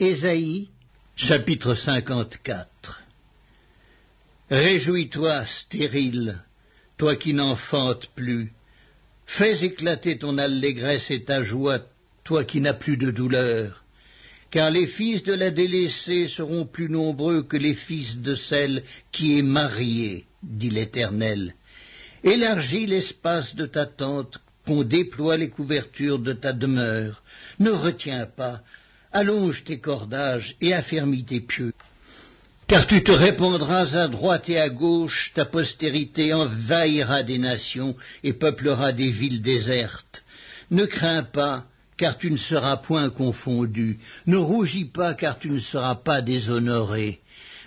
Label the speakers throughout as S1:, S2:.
S1: Ésaïe, chapitre 54. Réjouis-toi, stérile, toi qui n'enfantes plus. Fais éclater ton allégresse et ta joie, toi qui n'as plus de douleur. Car les fils de la délaissée seront plus nombreux que les fils de celle qui est mariée, dit l'Éternel. Élargis l'espace de ta tente, qu'on déploie les couvertures de ta demeure. Ne retiens pas, allonge tes cordages et affermis tes pieux. Car tu te répandras à droite et à gauche, ta postérité envahira des nations et peuplera des villes désertes. Ne crains pas, car tu ne seras point confondu. Ne rougis pas, car tu ne seras pas déshonoré.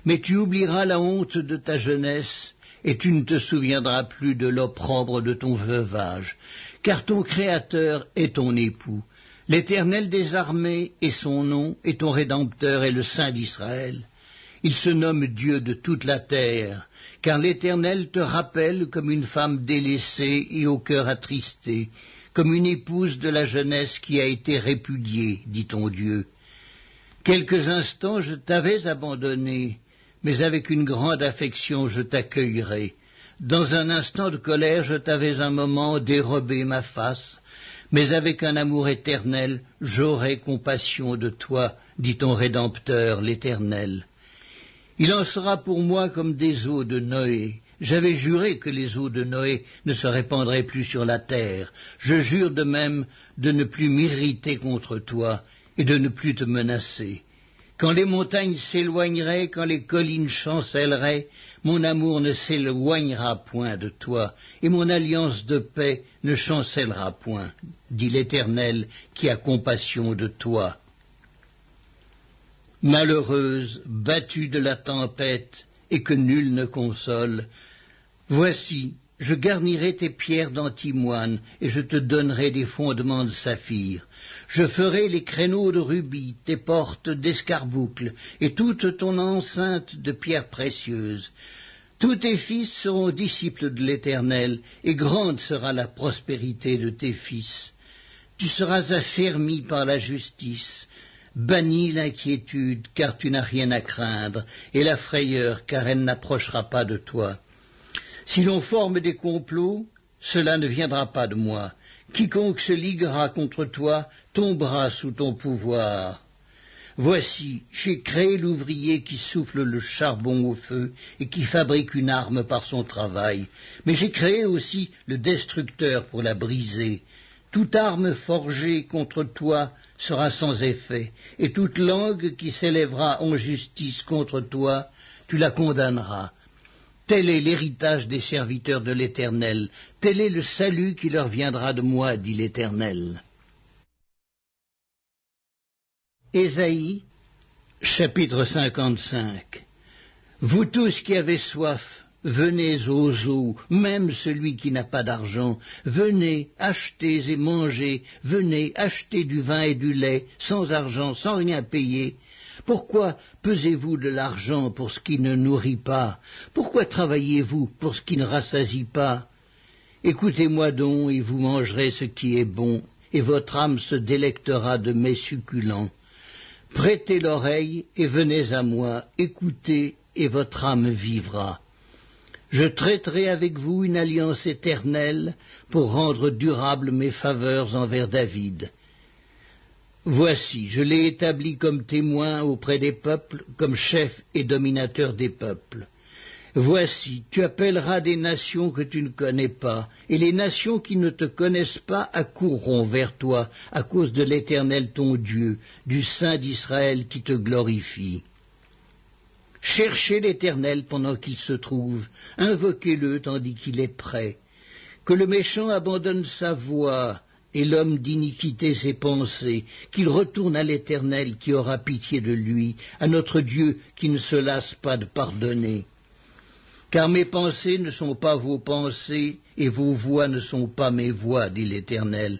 S1: Mais tu oublieras la honte de ta jeunesse, et tu ne te souviendras plus de l'opprobre de ton veuvage. Car ton Créateur est ton époux. L'Éternel des armées est son nom, et ton Rédempteur est le Saint d'Israël. Il se nomme Dieu de toute la terre, car l'Éternel te rappelle comme une femme délaissée et au cœur attristé, comme une épouse de la jeunesse qui a été répudiée, dit ton Dieu. Quelques instants je t'avais abandonné, mais avec une grande affection je t'accueillerai. Dans un instant de colère je t'avais un moment dérobé ma face, mais avec un amour éternel j'aurai compassion de toi, dit ton Rédempteur, l'Éternel. Il en sera pour moi comme des eaux de Noé. J'avais juré que les eaux de Noé ne se répandraient plus sur la terre. Je jure de même de ne plus m'irriter contre toi et de ne plus te menacer. Quand les montagnes s'éloigneraient, quand les collines chancelleraient, mon amour ne s'éloignera point de toi, et mon alliance de paix ne chancellera point, dit l'Éternel qui a compassion de toi. Malheureuse, battue de la tempête, et que nul ne console, voici, je garnirai tes pierres d'antimoine, et je te donnerai des fondements de saphir. Je ferai les créneaux de rubis, tes portes d'escarboucles, et toute ton enceinte de pierres précieuses. Tous tes fils seront disciples de l'Éternel, et grande sera la prospérité de tes fils. Tu seras affermi par la justice. Bannis l'inquiétude, car tu n'as rien à craindre, et la frayeur, car elle n'approchera pas de toi. Si l'on forme des complots, cela ne viendra pas de moi. Quiconque se liguera contre toi tombera sous ton pouvoir. Voici, j'ai créé l'ouvrier qui souffle le charbon au feu et qui fabrique une arme par son travail, mais j'ai créé aussi le destructeur pour la briser. Toute arme forgée contre toi sera sans effet, et toute langue qui s'élèvera en justice contre toi, tu la condamneras. Tel est l'héritage des serviteurs de l'Éternel, tel est le salut qui leur viendra de moi, dit l'Éternel. Ésaïe, chapitre 55. Vous tous qui avez soif, venez aux eaux, même celui qui n'a pas d'argent, venez, achetez et mangez, venez, achetez du vin et du lait, sans argent, sans rien payer. Pourquoi pesez-vous de l'argent pour ce qui ne nourrit pas? Pourquoi travaillez-vous pour ce qui ne rassasie pas? Écoutez-moi donc, et vous mangerez ce qui est bon, et votre âme se délectera de mets succulents. Prêtez l'oreille et venez à moi, écoutez, et votre âme vivra. Je traiterai avec vous une alliance éternelle pour rendre durables mes faveurs envers David. Voici, je l'ai établi comme témoin auprès des peuples, comme chef et dominateur des peuples. Voici, tu appelleras des nations que tu ne connais pas, et les nations qui ne te connaissent pas accourront vers toi à cause de l'Éternel ton Dieu, du Saint d'Israël qui te glorifie. Cherchez l'Éternel pendant qu'il se trouve, invoquez-le tandis qu'il est prêt. Que le méchant abandonne sa voie, et l'homme d'iniquité ses pensées, qu'il retourne à l'Éternel qui aura pitié de lui, à notre Dieu qui ne se lasse pas de pardonner. Car mes pensées ne sont pas vos pensées, et vos voix ne sont pas mes voix, dit l'Éternel.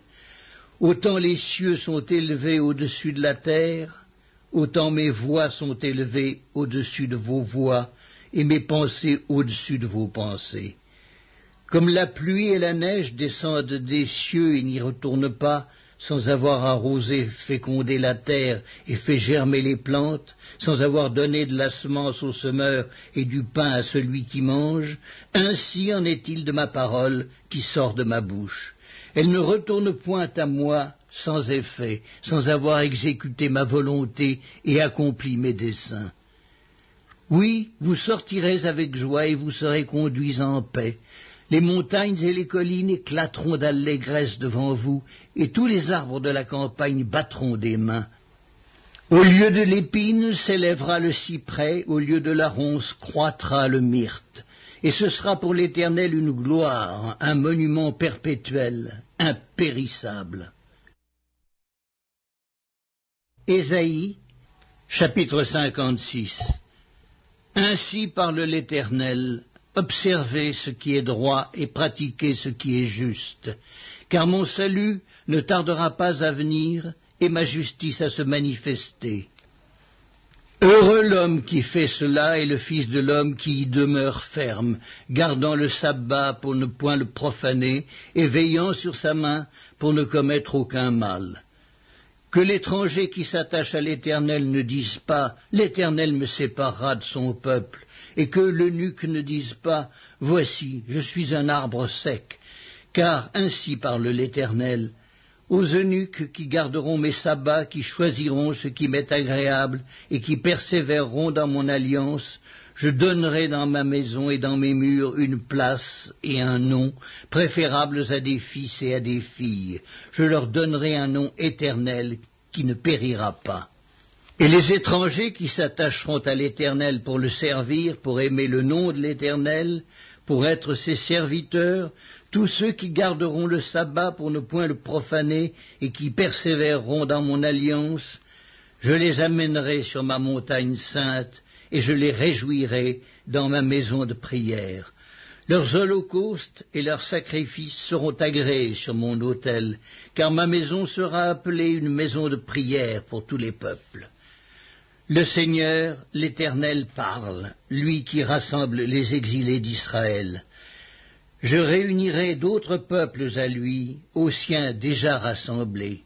S1: Autant les cieux sont élevés au-dessus de la terre, autant mes voix sont élevées au-dessus de vos voix, et mes pensées au-dessus de vos pensées. Comme la pluie et la neige descendent des cieux et n'y retournent pas, sans avoir arrosé, fécondé la terre et fait germer les plantes, sans avoir donné de la semence au semeur et du pain à celui qui mange, ainsi en est-il de ma parole qui sort de ma bouche. Elle ne retourne point à moi sans effet, sans avoir exécuté ma volonté et accompli mes desseins. Oui, vous sortirez avec joie et vous serez conduits en paix. Les montagnes et les collines éclateront d'allégresse devant vous, et tous les arbres de la campagne battront des mains. Au lieu de l'épine s'élèvera le cyprès, au lieu de la ronce croîtra le myrte. Et ce sera pour l'Éternel une gloire, un monument perpétuel, impérissable. Ésaïe, chapitre 56. Ainsi parle l'Éternel, observez ce qui est droit et pratiquez ce qui est juste, car mon salut ne tardera pas à venir et ma justice à se manifester. Heureux l'homme qui fait cela et le fils de l'homme qui y demeure ferme, gardant le sabbat pour ne point le profaner et veillant sur sa main pour ne commettre aucun mal. Que l'étranger qui s'attache à l'Éternel ne dise pas « L'Éternel me séparera de son peuple », et que l'eunuque ne dise pas « Voici, je suis un arbre sec », car ainsi parle l'Éternel. Aux eunuques qui garderont mes sabbats, qui choisiront ce qui m'est agréable et qui persévéreront dans mon alliance, je donnerai dans ma maison et dans mes murs une place et un nom, préférables à des fils et à des filles. Je leur donnerai un nom éternel qui ne périra pas. Et les étrangers qui s'attacheront à l'Éternel pour le servir, pour aimer le nom de l'Éternel, pour être ses serviteurs, tous ceux qui garderont le sabbat pour ne point le profaner et qui persévéreront dans mon alliance, je les amènerai sur ma montagne sainte et je les réjouirai dans ma maison de prière. Leurs holocaustes et leurs sacrifices seront agréés sur mon autel, car ma maison sera appelée une maison de prière pour tous les peuples. Le Seigneur, l'Éternel, parle, lui qui rassemble les exilés d'Israël. Je réunirai d'autres peuples à lui, aux siens déjà rassemblés.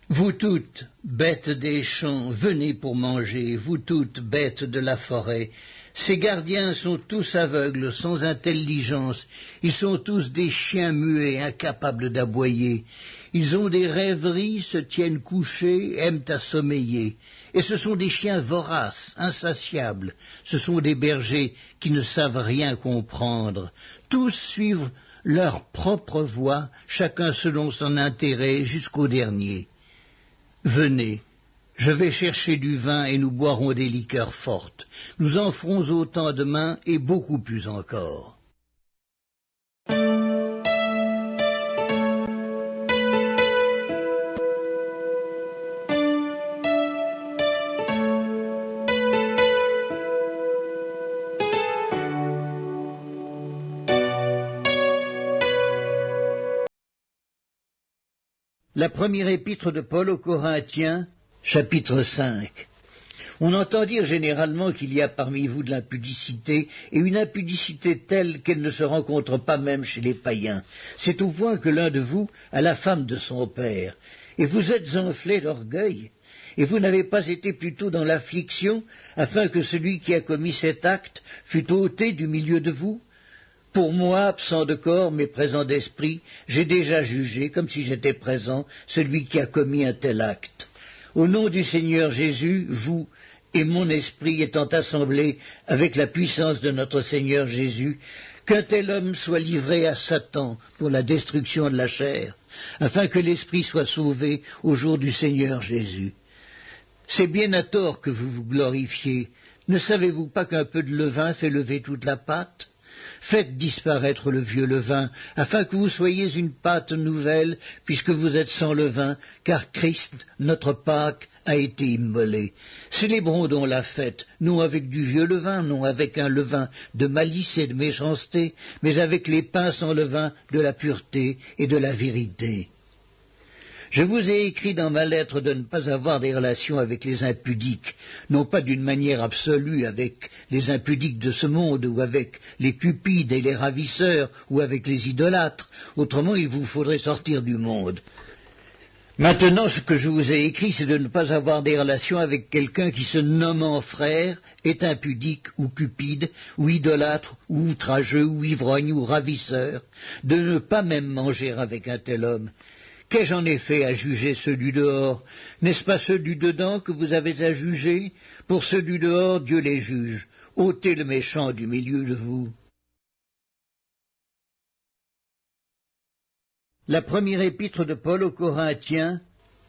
S1: Vous toutes, bêtes des champs, venez pour manger, vous toutes, bêtes de la forêt. Ces gardiens sont tous aveugles, sans intelligence, ils sont tous des chiens muets, incapables d'aboyer. Ils ont des rêveries, se tiennent couchés, aiment à sommeiller. Et ce sont des chiens voraces, insatiables, ce sont des bergers qui ne savent rien comprendre. Tous suivent leur propre voie, chacun selon son intérêt, jusqu'au dernier. Venez, je vais chercher du vin et nous boirons des liqueurs fortes. Nous en ferons autant demain et beaucoup plus encore. La première épître de Paul aux Corinthiens, chapitre 5. On entend dire généralement qu'il y a parmi vous de l'impudicité, et une impudicité telle qu'elle ne se rencontre pas même chez les païens. C'est au point que l'un de vous a la femme de son père, et vous êtes enflés d'orgueil, et vous n'avez pas été plutôt dans l'affliction, afin que celui qui a commis cet acte fût ôté du milieu de vous. Pour moi, absent de corps, mais présent d'esprit, j'ai déjà jugé, comme si j'étais présent, celui qui a commis un tel acte. Au nom du Seigneur Jésus, vous et mon esprit étant assemblés avec la puissance de notre Seigneur Jésus, qu'un tel homme soit livré à Satan pour la destruction de la chair, afin que l'esprit soit sauvé au jour du Seigneur Jésus. C'est bien à tort que vous vous glorifiez. Ne savez-vous pas qu'un peu de levain fait lever toute la pâte ? Faites disparaître le vieux levain, afin que vous soyez une pâte nouvelle, puisque vous êtes sans levain, car Christ, notre Pâque, a été immolé. Célébrons donc la fête, non avec du vieux levain, non avec un levain de malice et de méchanceté, mais avec les pains sans levain de la pureté et de la vérité. Je vous ai écrit dans ma lettre de ne pas avoir des relations avec les impudiques, non pas d'une manière absolue avec les impudiques de ce monde, ou avec les cupides et les ravisseurs, ou avec les idolâtres, autrement il vous faudrait sortir du monde. Maintenant, ce que je vous ai écrit, c'est de ne pas avoir des relations avec quelqu'un qui, se nommant frère, est impudique ou cupide, ou idolâtre, ou outrageux, ou ivrogne, ou ravisseur, de ne pas même manger avec un tel homme. Qu'ai-je en effet à juger ceux du dehors? N'est-ce pas ceux du dedans que vous avez à juger? Pour ceux du dehors, Dieu les juge. Ôtez le méchant du milieu de vous. La première épître de Paul aux Corinthiens,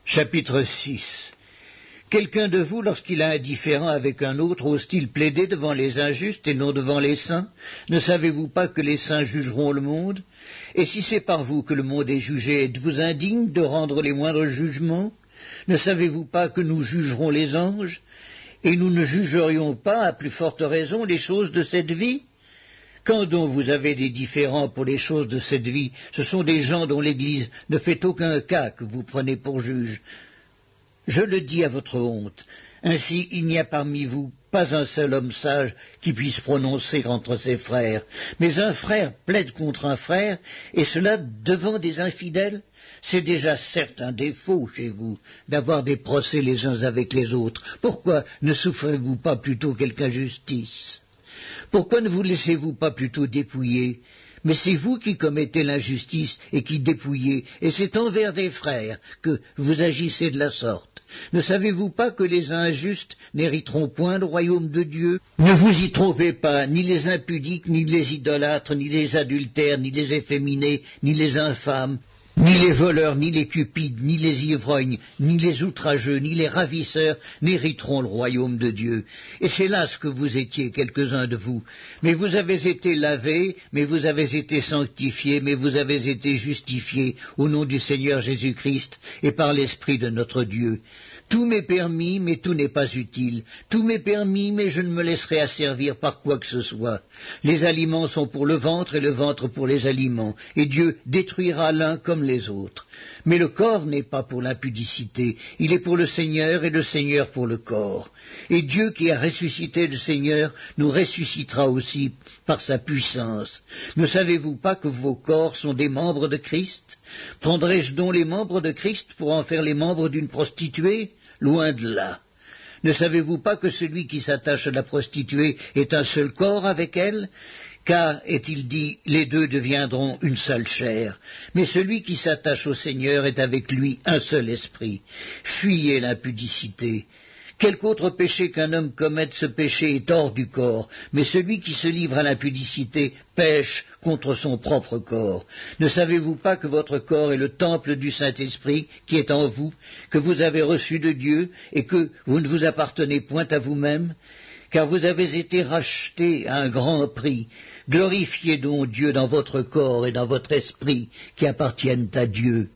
S1: chapitre 6. Quelqu'un de vous, lorsqu'il a un différend avec un autre, ose-t-il plaider devant les injustes et non devant les saints? Ne savez-vous pas que les saints jugeront le monde? Et si c'est par vous que le monde est jugé, êtes-vous indigne de rendre les moindres jugements? Ne savez-vous pas que nous jugerons les anges? Et nous ne jugerions pas, à plus forte raison, les choses de cette vie? Quand donc vous avez des différends pour les choses de cette vie, ce sont des gens dont l'Église ne fait aucun cas que vous prenez pour juges. Je le dis à votre honte. Ainsi, il n'y a parmi vous pas un seul homme sage qui puisse prononcer entre ses frères. Mais un frère plaide contre un frère, et cela devant des infidèles. C'est déjà certes un défaut chez vous d'avoir des procès les uns avec les autres. Pourquoi ne souffrez-vous pas plutôt quelque injustice? Pourquoi ne vous laissez-vous pas plutôt dépouiller? Mais c'est vous qui commettez l'injustice et qui dépouillez, et c'est envers des frères que vous agissez de la sorte. Ne savez-vous pas que les injustes n'hériteront point le royaume de Dieu? Ne vous y trompez pas, ni les impudiques, ni les idolâtres, ni les adultères, ni les efféminés, ni les infâmes, ni les voleurs, ni les cupides, ni les ivrognes, ni les outrageux, ni les ravisseurs n'hériteront le royaume de Dieu. Et c'est là ce que vous étiez, quelques-uns de vous. Mais vous avez été lavés, mais vous avez été sanctifiés, mais vous avez été justifiés au nom du Seigneur Jésus-Christ et par l'Esprit de notre Dieu. Tout m'est permis, mais tout n'est pas utile. Tout m'est permis, mais je ne me laisserai asservir par quoi que ce soit. Les aliments sont pour le ventre et le ventre pour les aliments, et Dieu détruira l'un comme les autres. Mais le corps n'est pas pour l'impudicité, il est pour le Seigneur et le Seigneur pour le corps. Et Dieu qui a ressuscité le Seigneur nous ressuscitera aussi par sa puissance. Ne savez-vous pas que vos corps sont des membres de Christ? Prendrai-je donc les membres de Christ pour en faire les membres d'une prostituée? Loin de là. Ne savez-vous pas que celui qui s'attache à la prostituée est un seul corps avec elle? Car, est-il dit, les deux deviendront une seule chair. Mais celui qui s'attache au Seigneur est avec lui un seul esprit. Fuyez l'impudicité. Quelque autre péché qu'un homme commette, ce péché est hors du corps, mais celui qui se livre à l'impudicité pêche contre son propre corps. Ne savez-vous pas que votre corps est le temple du Saint-Esprit qui est en vous, que vous avez reçu de Dieu, et que vous ne vous appartenez point à vous-même? Car vous avez été rachetés à un grand prix. Glorifiez donc Dieu dans votre corps et dans votre esprit qui appartiennent à Dieu.